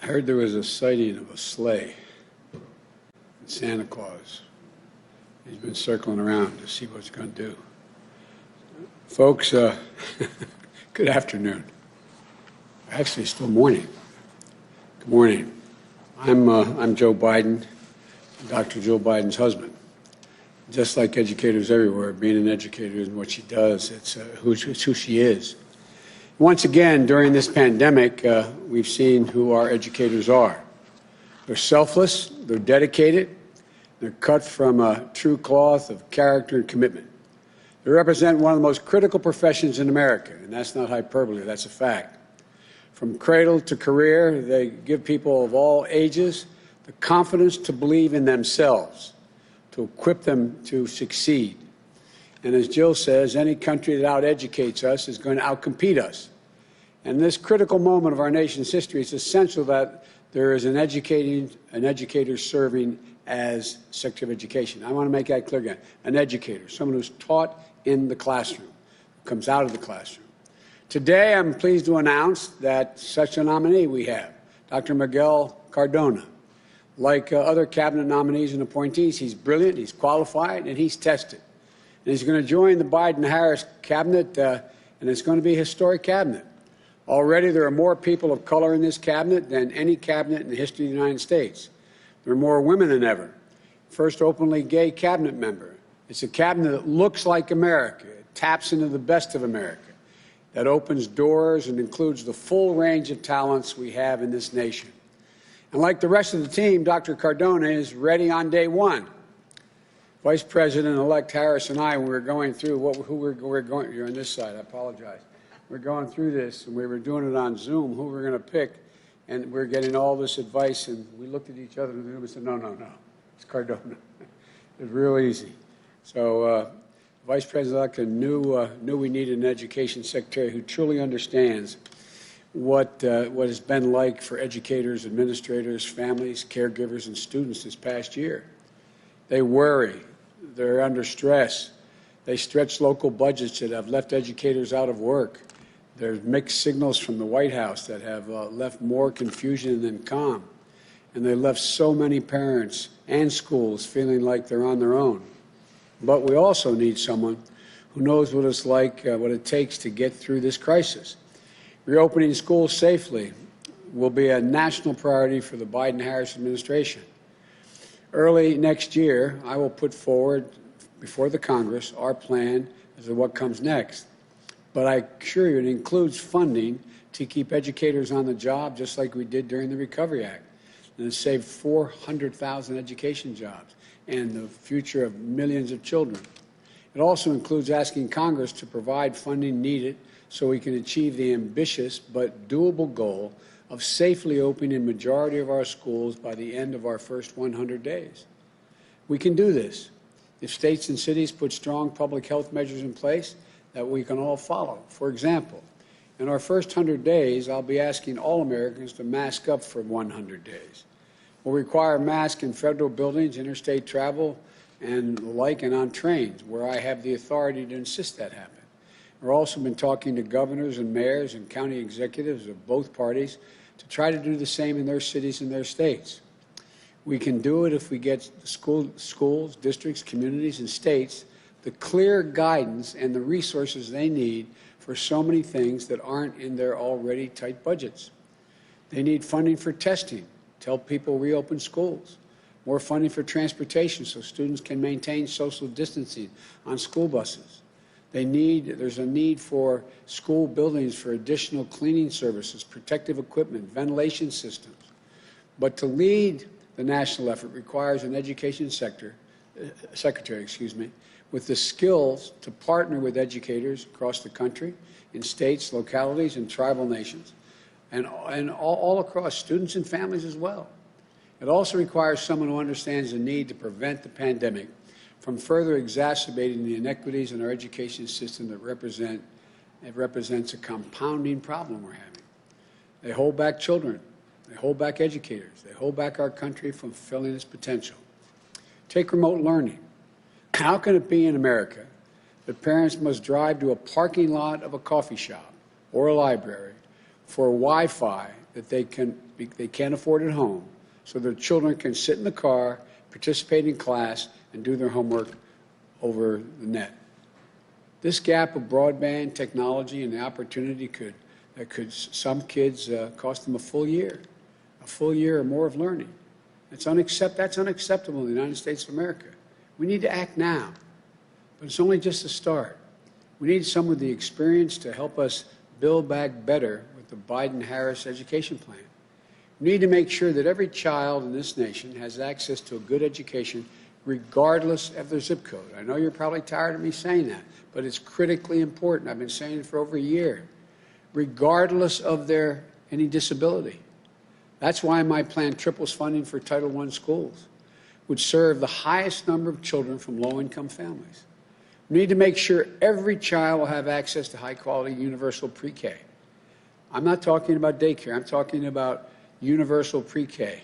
I heard there was a sighting of a sleigh in Santa Claus. He's been circling around to see what it's going to do. Folks, good afternoon. Actually, it's still morning. Good morning. I'm Joe Biden, Dr. Joe Biden's husband. Just like educators everywhere, being an educator isn't what she does, it's who she is. Once again, during this pandemic, we've seen who our educators are. They're selfless, they're dedicated, they're cut from a true cloth of character and commitment. They represent one of the most critical professions in America, and that's not hyperbole, that's a fact. From cradle to career, they give people of all ages the confidence to believe in themselves, to equip them to succeed. And as Jill says, any country that out-educates us is going to outcompete us. And in this critical moment of our nation's history, it's essential that there is an educator serving as Secretary of Education. I want to make that clear again. An educator, someone who's taught in the classroom, who comes out of the classroom. Today, I'm pleased to announce that such a nominee we have, Dr. Miguel Cardona. Like other cabinet nominees and appointees, he's brilliant, he's qualified, and he's tested. And he's going to join the Biden-Harris cabinet, and it's going to be a historic cabinet. Already, there are more people of color in this cabinet than any cabinet in the history of the United States. There are more women than ever. First openly gay cabinet member. It's a cabinet that looks like America. It taps into the best of America. That opens doors and includes the full range of talents we have in this nation. And like the rest of the team, Dr. Cardona is ready on day one. Vice President-elect Harris and I, when we were going through you're on this side, I apologize. We're going through this, and we were doing it on Zoom, who we're going to pick, and we're getting all this advice, and we looked at each other in the room and said, no, it's Cardona. It's real easy. So Vice President-elect knew we needed an education secretary who truly understands what it's been like for educators, administrators, families, caregivers, and students this past year. They worry. They're under stress. They stretch local budgets that have left educators out of work. There's mixed signals from the White House that have left more confusion than calm. And they left so many parents and schools feeling like they're on their own. But we also need someone who knows what it's like, what it takes to get through this crisis. Reopening schools safely will be a national priority for the Biden-Harris administration. Early next year, I will put forward before the Congress our plan as to what comes next. But I assure you it includes funding to keep educators on the job, just like we did during the Recovery Act. And it saved 400,000 education jobs and the future of millions of children. It also includes asking Congress to provide funding needed so we can achieve the ambitious but doable goal of safely opening a majority of our schools by the end of our first 100 days. We can do this if states and cities put strong public health measures in place that we can all follow. For example, in our first 100 days, I'll be asking all Americans to mask up for 100 days. We'll require masks in federal buildings, interstate travel, and the like, and on trains, where I have the authority to insist that happen. We've also been talking to governors and mayors and county executives of both parties to try to do the same in their cities and their states. We can do it if we get schools, districts, communities, and states the clear guidance and the resources they need for so many things that aren't in their already tight budgets. They need funding for testing to help people reopen schools, more funding for transportation so students can maintain social distancing on school buses. There's a need for school buildings for additional cleaning services, protective equipment, ventilation systems. But to lead the national effort requires an education secretary, with the skills to partner with educators across the country, in states, localities, and tribal nations, and all across students and families as well. It also requires someone who understands the need to prevent the pandemic from further exacerbating the inequities in our education system that represents a compounding problem we're having. They hold back children. They hold back educators. They hold back our country from fulfilling its potential. Take remote learning. How can it be in America that parents must drive to a parking lot of a coffee shop or a library for Wi-Fi that they can't afford at home, so their children can sit in the car, participate in class, and do their homework over the net. This gap of broadband technology and the opportunity could some kids cost them a full year or more of learning. That's unacceptable in the United States of America. We need to act now, but it's only just a start. We need some of the experience to help us build back better with the Biden-Harris education plan. We need to make sure that every child in this nation has access to a good education regardless of their zip code. I know you're probably tired of me saying that, but it's critically important. I've been saying it for over a year. Regardless of any disability. That's why my plan triples funding for Title I schools, which serve the highest number of children from low-income families. We need to make sure every child will have access to high-quality universal pre-K. I'm not talking about daycare. I'm talking about universal pre-K.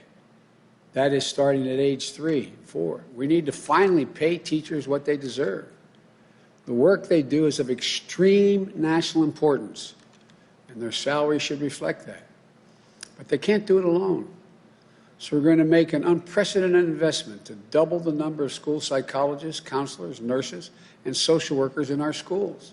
That is starting at age 3, 4. We need to finally pay teachers what they deserve. The work they do is of extreme national importance, and their salary should reflect that. But they can't do it alone. So we're going to make an unprecedented investment to double the number of school psychologists, counselors, nurses, and social workers in our schools.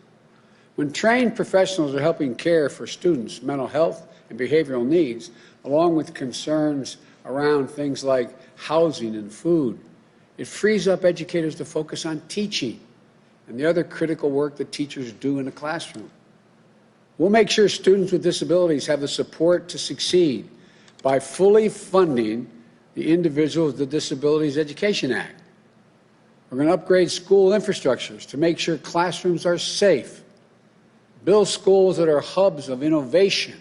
When trained professionals are helping care for students' mental health and behavioral needs, along with concerns around things like housing and food, it frees up educators to focus on teaching and the other critical work that teachers do in the classroom. We'll make sure students with disabilities have the support to succeed by fully funding the Individuals with Disabilities Education Act. We're going to upgrade school infrastructures to make sure classrooms are safe, build schools that are hubs of innovation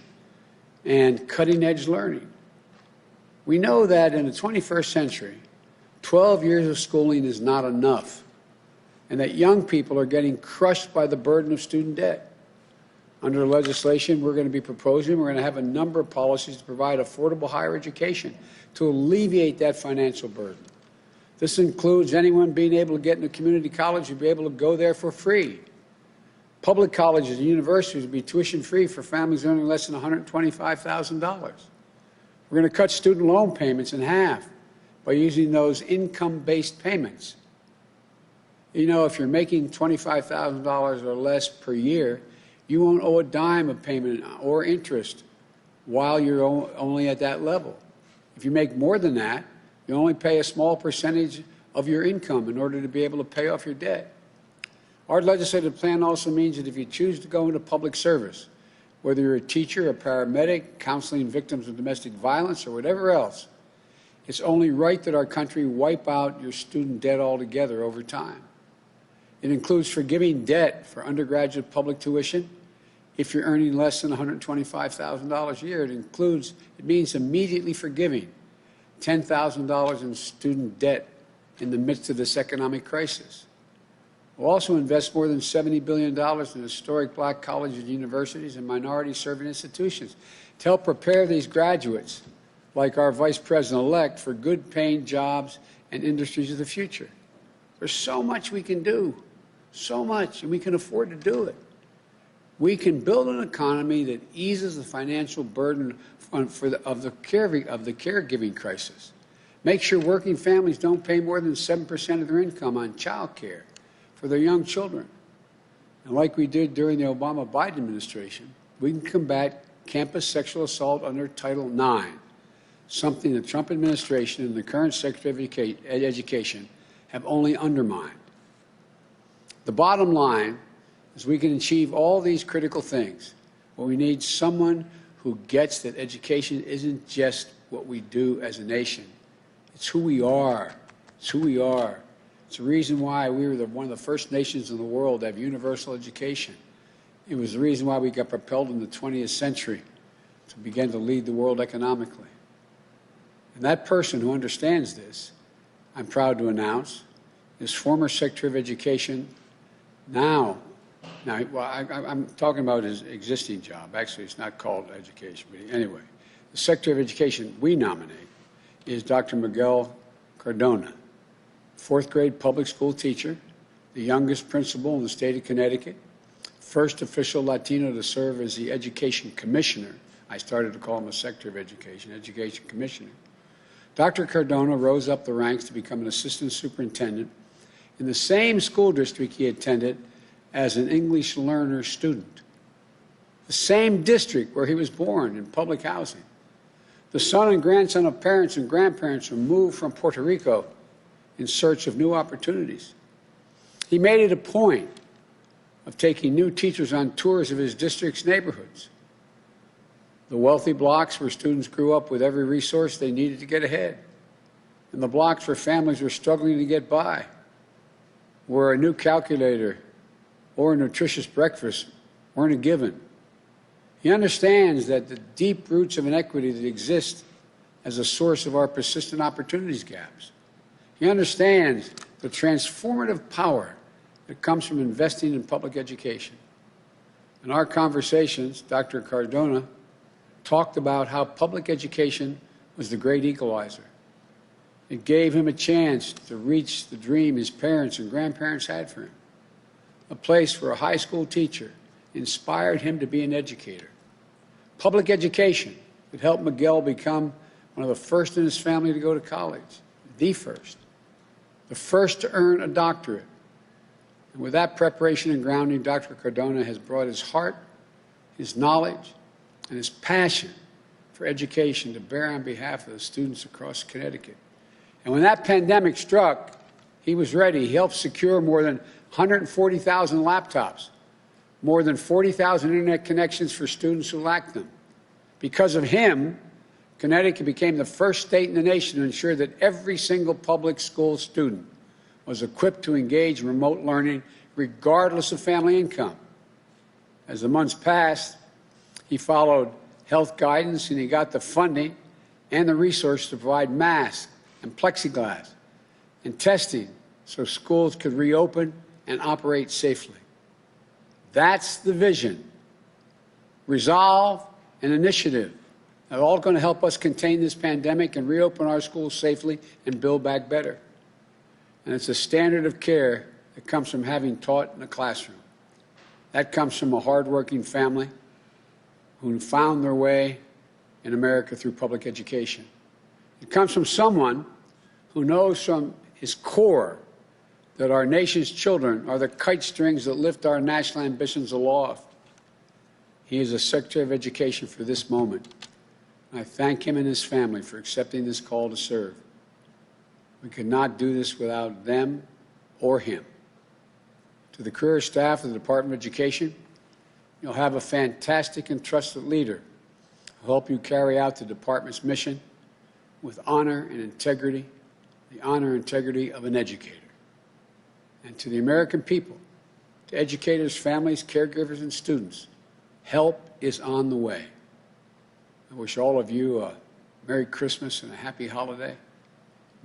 and cutting-edge learning. We know that in the 21st century, 12 years of schooling is not enough, and that young people are getting crushed by the burden of student debt. Under the legislation we're going to be proposing, we're going to have a number of policies to provide affordable higher education to alleviate that financial burden. This includes anyone being able to get into community college to be able to go there for free. Public colleges and universities will be tuition-free for families earning less than $125,000. We're going to cut student loan payments in half by using those income-based payments. You know, if you're making $25,000 or less per year, you won't owe a dime of payment or interest while you're only at that level. If you make more than that, you only pay a small percentage of your income in order to be able to pay off your debt. Our legislative plan also means that if you choose to go into public service, whether you're a teacher, a paramedic, counseling victims of domestic violence, or whatever else, it's only right that our country wipe out your student debt altogether over time. It includes forgiving debt for undergraduate public tuition if you're earning less than $125,000 a year. It means immediately forgiving $10,000 in student debt in the midst of this economic crisis. We'll also invest more than $70 billion in historic black colleges, universities, and minority-serving institutions to help prepare these graduates, like our Vice President-elect, for good-paying jobs and industries of the future. There's so much we can do, so much, and we can afford to do it. We can build an economy that eases the financial burden of the caregiving crisis. Make sure working families don't pay more than 7% of their income on child care for their young children. And like we did during the Obama-Biden administration, we can combat campus sexual assault under Title IX, something the Trump administration and the current Secretary of Education have only undermined. The bottom line is we can achieve all these critical things, but we need someone who gets that education isn't just what we do as a nation. It's who we are. It's who we are. It's the reason why we were one of the first nations in the world to have universal education. It was the reason why we got propelled in the 20th century to begin to lead the world economically. And that person who understands this, I'm proud to announce, is former Secretary of Education I'm talking about his existing job. Actually, it's not called education, but anyway, the Secretary of Education we nominate is Dr. Miguel Cardona, fourth grade public school teacher, the youngest principal in the state of Connecticut, first official Latino to serve as the Education Commissioner I started to call him a Secretary of Education, Education Commissioner. Dr. Cardona rose up the ranks to become an assistant superintendent in the same school district he attended as an English learner student, the same district where he was born in public housing. The son and grandson of parents and grandparents who moved from Puerto Rico in search of new opportunities. He made it a point of taking new teachers on tours of his district's neighborhoods, the wealthy blocks where students grew up with every resource they needed to get ahead, and the blocks where families were struggling to get by, where a new calculator or a nutritious breakfast weren't a given. He understands that the deep roots of inequity that exist as a source of our persistent opportunities gaps. He understands the transformative power that comes from investing in public education. In our conversations, Dr. Cardona talked about how public education was the great equalizer. It gave him a chance to reach the dream his parents and grandparents had for him, a place where a high school teacher inspired him to be an educator. Public education that helped Miguel become one of the first in his family to go to college, the first to earn a doctorate. And with that preparation and grounding, Dr. Cardona has brought his heart, his knowledge, and his passion for education to bear on behalf of the students across Connecticut. And when that pandemic struck, he was ready. He helped secure more than 140,000 laptops, more than 40,000 internet connections for students who lacked them. Because of him, Connecticut became the first state in the nation to ensure that every single public school student was equipped to engage in remote learning regardless of family income. As the months passed, he followed health guidance and he got the funding and the resources to provide masks and plexiglass and testing so schools could reopen and operate safely. That's the vision, resolve, and initiative that are all going to help us contain this pandemic and reopen our schools safely and build back better. And it's a standard of care that comes from having taught in a classroom. That comes from a hardworking family who found their way in America through public education. It comes from someone who knows from his core that our nation's children are the kite strings that lift our national ambitions aloft. He is a Secretary of Education for this moment. I thank him and his family for accepting this call to serve. We could not do this without them or him. To the career staff of the Department of Education, you'll have a fantastic and trusted leader who will help you carry out the department's mission with honor and integrity, the honor and integrity of an educator. And to the American people, to educators, families, caregivers, and students, help is on the way. I wish all of you a Merry Christmas and a happy holiday.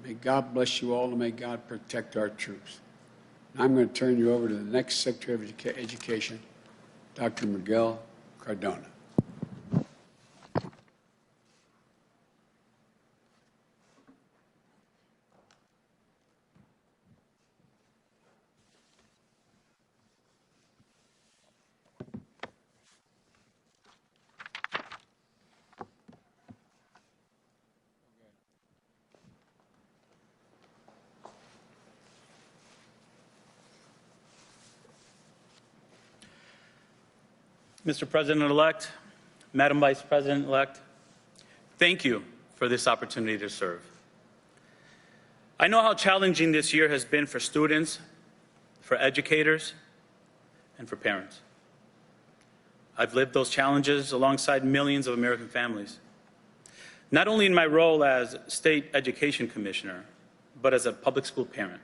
May God bless you all and may God protect our troops. Now I'm going to turn you over to the next Secretary of Education, Dr. Miguel Cardona. Mr. President-elect, Madam Vice President-elect, thank you for this opportunity to serve. I know how challenging this year has been for students, for educators, and for parents. I've lived those challenges alongside millions of American families, not only in my role as State Education Commissioner, but as a public school parent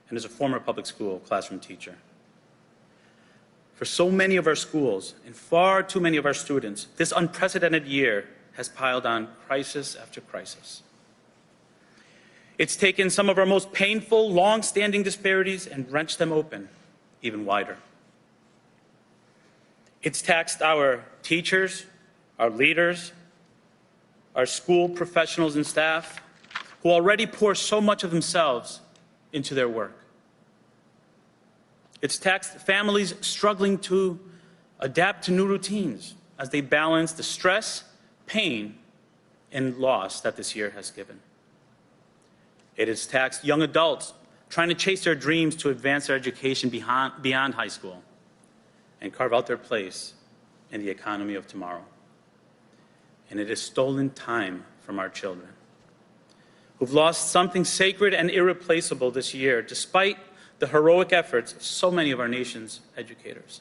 and as a former public school classroom teacher. For so many of our schools and far too many of our students, this unprecedented year has piled on crisis after crisis. It's taken some of our most painful, long-standing disparities and wrenched them open even wider. It's taxed our teachers, our leaders, our school professionals and staff, who already pour so much of themselves into their work. It's taxed families struggling to adapt to new routines as they balance the stress, pain, and loss that this year has given. It has taxed young adults trying to chase their dreams to advance their education beyond high school and carve out their place in the economy of tomorrow. And it has stolen time from our children, who've lost something sacred and irreplaceable this year, despite the heroic efforts of so many of our nation's educators.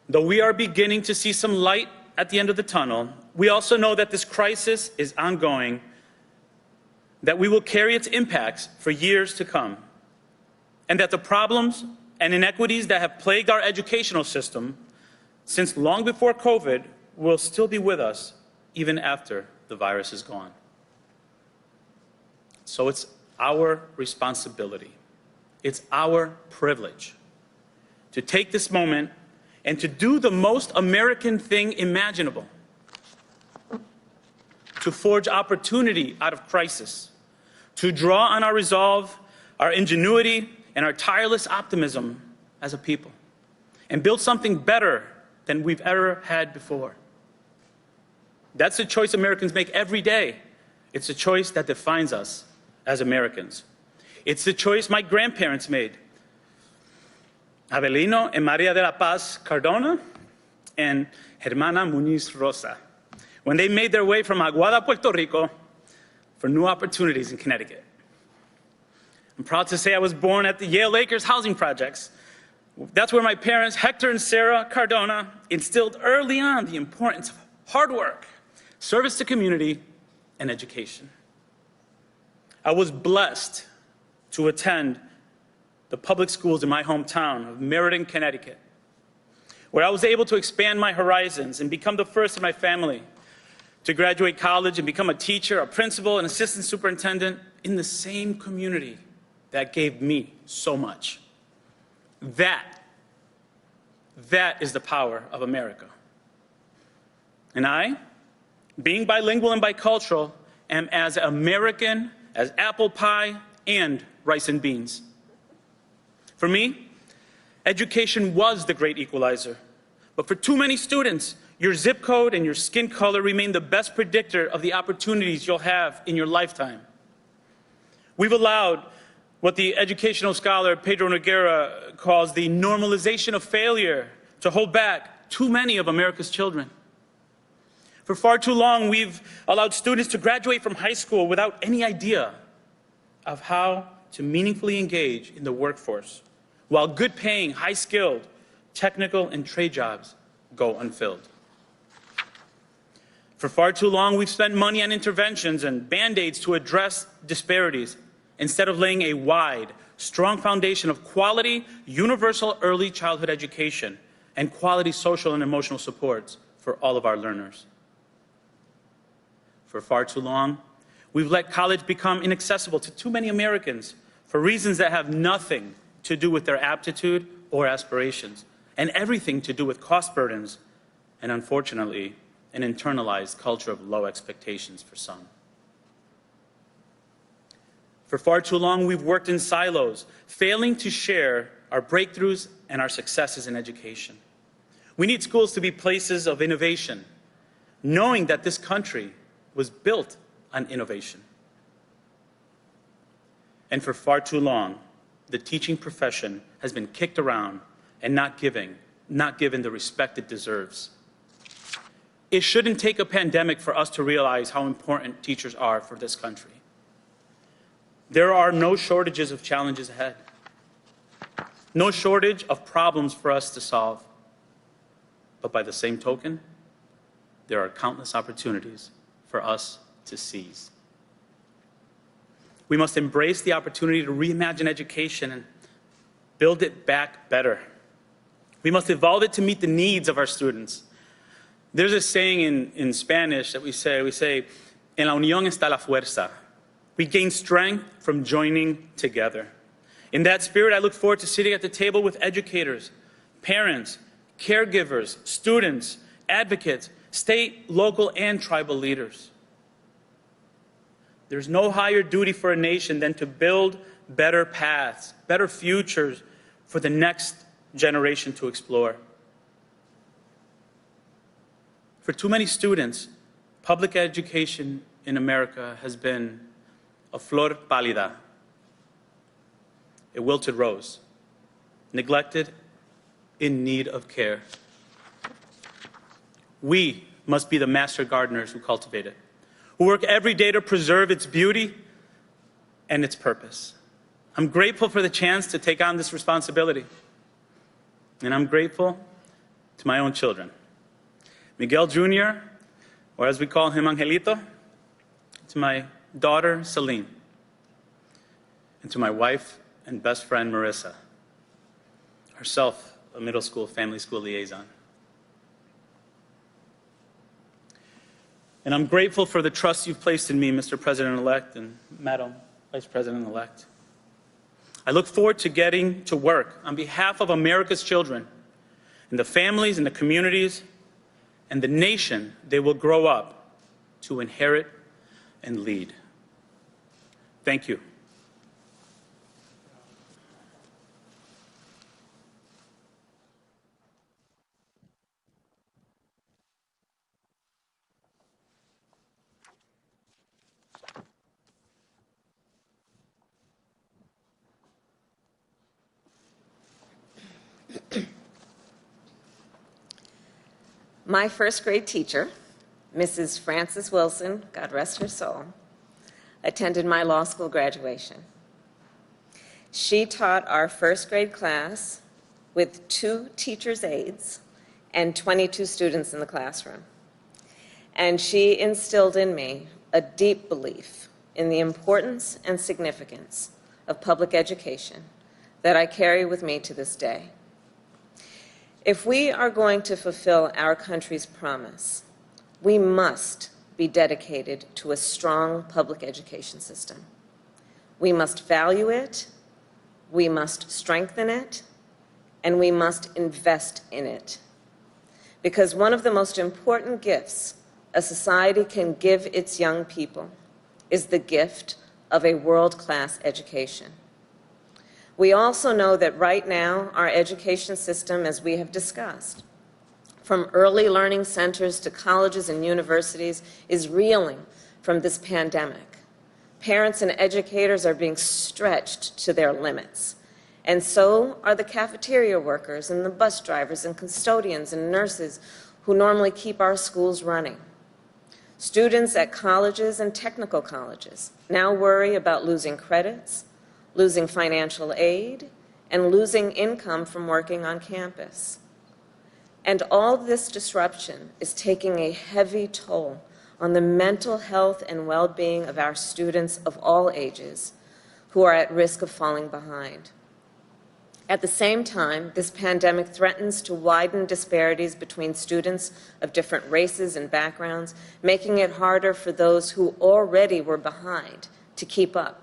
Though we are beginning to see some light at the end of the tunnel, we also know that this crisis is ongoing, that we will carry its impacts for years to come, and that the problems and inequities that have plagued our educational system since long before COVID will still be with us even after the virus is gone. So it's our responsibility, it's our privilege to take this moment and to do the most American thing imaginable, to forge opportunity out of crisis, to draw on our resolve, our ingenuity, and our tireless optimism as a people, and build something better than we've ever had before. That's the choice Americans make every day. It's a choice that defines us as Americans. It's the choice my grandparents made. Abelino and Maria de la Paz Cardona and Germana Muñiz Rosa, when they made their way from Aguada, Puerto Rico, for new opportunities in Connecticut. I'm proud to say I was born at the Yale Lakers housing projects. That's where my parents, Hector and Sarah Cardona, instilled early on the importance of hard work, service to community, and education. I was blessed to attend the public schools in my hometown of Meriden, Connecticut, where I was able to expand my horizons and become the first in my family to graduate college and become a teacher, a principal, and assistant superintendent in the same community that gave me so much. That is the power of America. And I, being bilingual and bicultural, am as American as apple pie and rice and beans. For me, education was the great equalizer. But for too many students, your zip code and your skin color remain the best predictor of the opportunities you'll have in your lifetime. We've allowed what the educational scholar Pedro Noguera calls the normalization of failure to hold back too many of America's children. For far too long, we've allowed students to graduate from high school without any idea of how to meaningfully engage in the workforce, while good-paying, high-skilled, technical, and trade jobs go unfilled. For far too long, we've spent money on interventions and Band-Aids to address disparities, instead of laying a wide, strong foundation of quality, universal early childhood education and quality social and emotional supports for all of our learners. For far too long, we've let college become inaccessible to too many Americans for reasons that have nothing to do with their aptitude or aspirations, and everything to do with cost burdens, and unfortunately, an internalized culture of low expectations for some. For far too long, we've worked in silos, failing to share our breakthroughs and our successes in education. We need schools to be places of innovation, knowing that this country was built on innovation. And for far too long, the teaching profession has been kicked around and not given the respect it deserves. It shouldn't take a pandemic for us to realize how important teachers are for this country. There are no shortages of challenges ahead, no shortage of problems for us to solve. But by the same token, there are countless opportunities for us to seize. We must embrace the opportunity to reimagine education and build it back better. We must evolve it to meet the needs of our students. There's a saying in Spanish that we say, en la unión está la fuerza. We gain strength from joining together. In that spirit, I look forward to sitting at the table with educators, parents, caregivers, students, advocates, state, local, and tribal leaders. There's no higher duty for a nation than to build better paths, better futures for the next generation to explore. For too many students, public education in America has been a flor pálida, a wilted rose, neglected, in need of care. We must be the master gardeners who cultivate it, who work every day to preserve its beauty and its purpose. I'm grateful for the chance to take on this responsibility, and I'm grateful to my own children. Miguel Jr., or as we call him, Angelito, to my daughter, Celine, and to my wife and best friend, Marissa, herself a middle school, family school liaison. And I'm grateful for the trust you've placed in me, Mr. President-elect and Madam Vice President-elect. I look forward to getting to work on behalf of America's children and the families and the communities and the nation they will grow up to inherit and lead. Thank you. My first grade teacher, Mrs. Frances Wilson, God rest her soul, attended my law school graduation. She taught our first grade class with 2 teacher's aides and 22 students in the classroom. And she instilled in me a deep belief in the importance and significance of public education that I carry with me to this day. If we are going to fulfill our country's promise, we must be dedicated to a strong public education system. We must value it, we must strengthen it, and we must invest in it. Because one of the most important gifts a society can give its young people is the gift of a world-class education. We also know that right now, our education system, as we have discussed, from early learning centers to colleges and universities, is reeling from this pandemic. Parents and educators are being stretched to their limits, and so are the cafeteria workers and the bus drivers and custodians and nurses who normally keep our schools running. Students at colleges and technical colleges now worry about losing credits, losing financial aid, and losing income from working on campus. And all this disruption is taking a heavy toll on the mental health and well-being of our students of all ages who are at risk of falling behind. At the same time, this pandemic threatens to widen disparities between students of different races and backgrounds, making it harder for those who already were behind to keep up.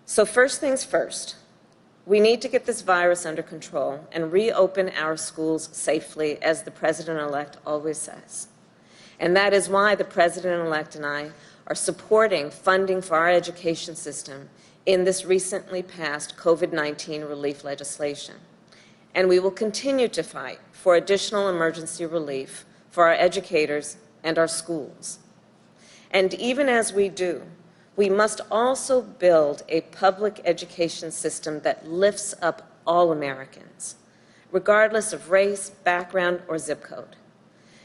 So first things first, we need to get this virus under control and reopen our schools safely, as the President-elect always says. And that is why the President-elect and I are supporting funding for our education system in this recently passed COVID-19 relief legislation. And we will continue to fight for additional emergency relief for our educators and our schools. And even as we do, we must also build a public education system that lifts up all Americans, regardless of race, background, or zip code.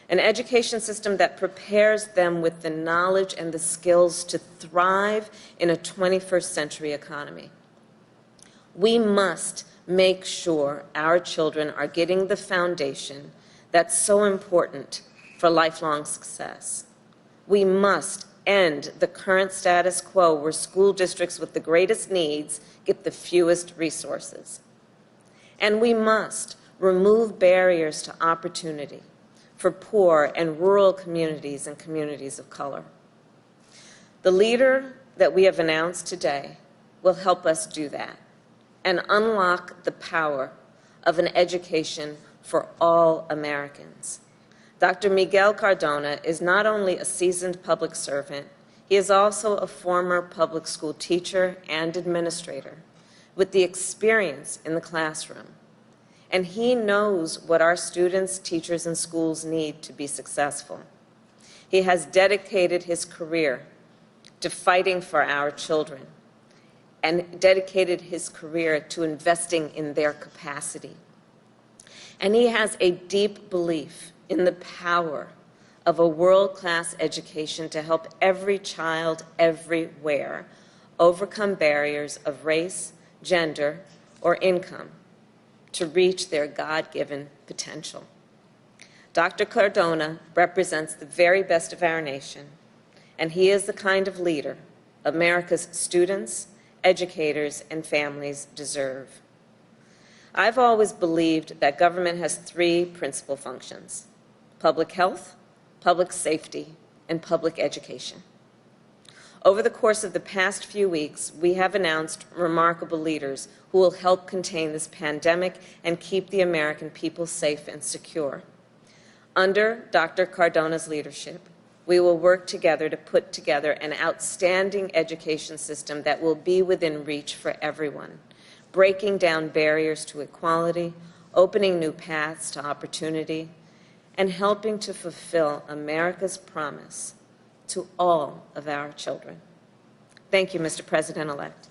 An education system that prepares them with the knowledge and the skills to thrive in a 21st century economy. We must make sure our children are getting the foundation that's so important for lifelong success. We must end the current status quo where school districts with the greatest needs get the fewest resources. And we must remove barriers to opportunity for poor and rural communities and communities of color. The leader that we have announced today will help us do that and unlock the power of an education for all Americans. Dr. Miguel Cardona is not only a seasoned public servant, he is also a former public school teacher and administrator with the experience in the classroom. and he knows what our students, teachers, and schools need to be successful. He has dedicated his career to fighting for our children and dedicated his career to investing in their capacity. And he has a deep belief in the power of a world-class education to help every child everywhere overcome barriers of race, gender, or income to reach their God-given potential. Dr. Cardona represents the very best of our nation, and he is the kind of leader America's students, educators, and families deserve. I've always believed that government has three principal functions: public health, public safety, and public education. Over the course of the past few weeks, we have announced remarkable leaders who will help contain this pandemic and keep the American people safe and secure. Under Dr. Cardona's leadership, we will work together to put together an outstanding education system that will be within reach for everyone, breaking down barriers to equality, opening new paths to opportunity, and helping to fulfill America's promise to all of our children. Thank you, Mr. President-elect.